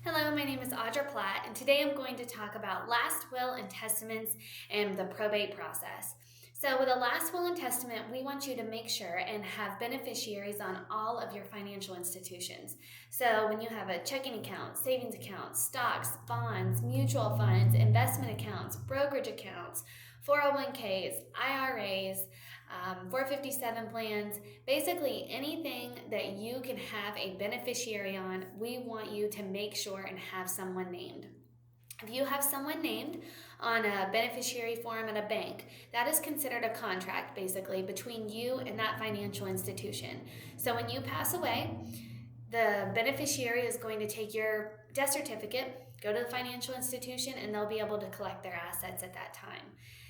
Hello, my name is Audra Platt, and today I'm going to talk about last will and testaments and the probate process. So with a last will and testament, we want you to make sure and have beneficiaries on all of your financial institutions. So when you have a checking account, savings account, stocks, bonds, mutual funds, investment accounts, brokerage accounts, 401ks, IRAs, 457 plans, basically anything that you can have a beneficiary on, we want you to make sure and have someone named. If you have someone named on a beneficiary form at a bank, that is considered a contract basically between you and that financial institution. So when you pass away, the beneficiary is going to take your death certificate, go to the financial institution, and they'll be able to collect their assets at that time.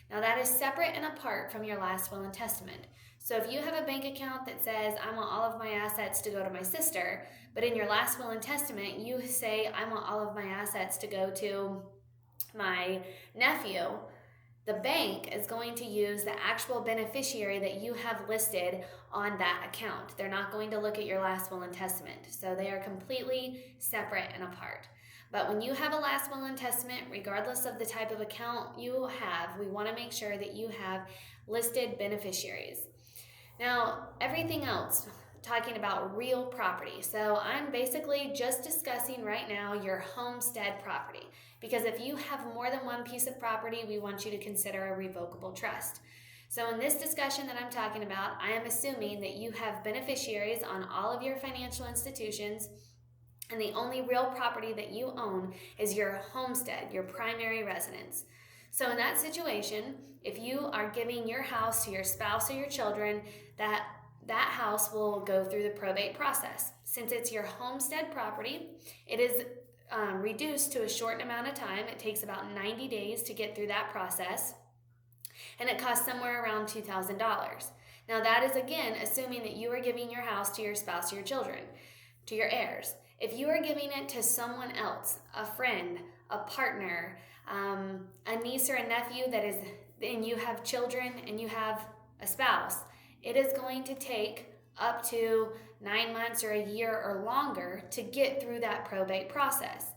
Now that is separate and apart from your last will and testament. So if you have a bank account that says, I want all of my assets to go to my sister, but in your last will and testament, you say, I want all of my assets to go to my nephew, the bank is going to use the actual beneficiary that you have listed on that account. They're not going to look at your last will and testament. So they are completely separate and apart. But when you have a last will and testament, regardless of the type of account you have, we want to make sure that you have listed beneficiaries. Now, everything else, talking about real property. So I'm basically just discussing right now your homestead property, because if you have more than one piece of property, we want you to consider a revocable trust. So in this discussion that I'm talking about, I am assuming that you have beneficiaries on all of your financial institutions, and the only real property that you own is your homestead, your primary residence. So in that situation, if you are giving your house to your spouse or your children, that house will go through the probate process. Since it's your homestead property, it is reduced to a short amount of time. It takes about 90 days to get through that process, and it costs somewhere around $2,000. Now that is again assuming that you are giving your house to your spouse or your children, to your heirs. If you are giving it to someone else, a friend, a partner, a niece or a nephew and you have children and you have a spouse, it is going to take up to 9 months or a year or longer to get through that probate process.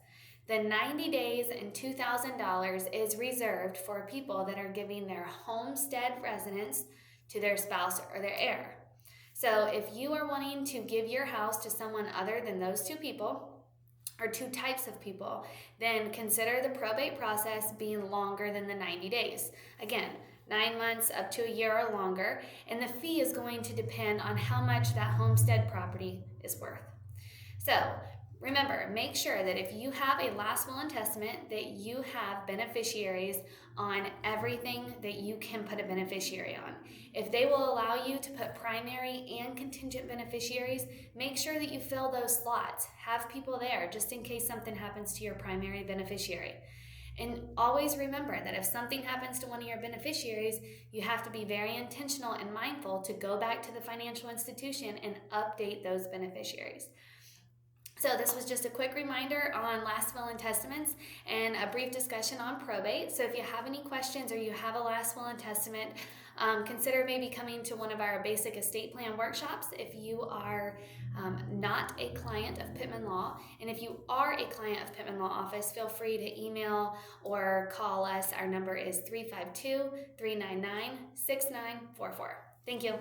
The 90 days and $2,000 is reserved for people that are giving their homestead residence to their spouse or their heir. So if you are wanting to give your house to someone other than those two people, or two types of people, then consider the probate process being longer than the 90 days. Again, 9 months up to a year or longer, and the fee is going to depend on how much that homestead property is worth. So remember, make sure that if you have a last will and testament, that you have beneficiaries on everything that you can put a beneficiary on. If they will allow you to put primary and contingent beneficiaries, make sure that you fill those slots. Have people there just in case something happens to your primary beneficiary. And always remember that if something happens to one of your beneficiaries, you have to be very intentional and mindful to go back to the financial institution and update those beneficiaries. So this was just a quick reminder on last will and testaments and a brief discussion on probate. So if you have any questions or you have a last will and testament, consider maybe coming to one of our basic estate plan workshops if you are not a client of Pittman Law. And if you are a client of Pittman Law Office, feel free to email or call us. Our number is 352-399-6944. Thank you.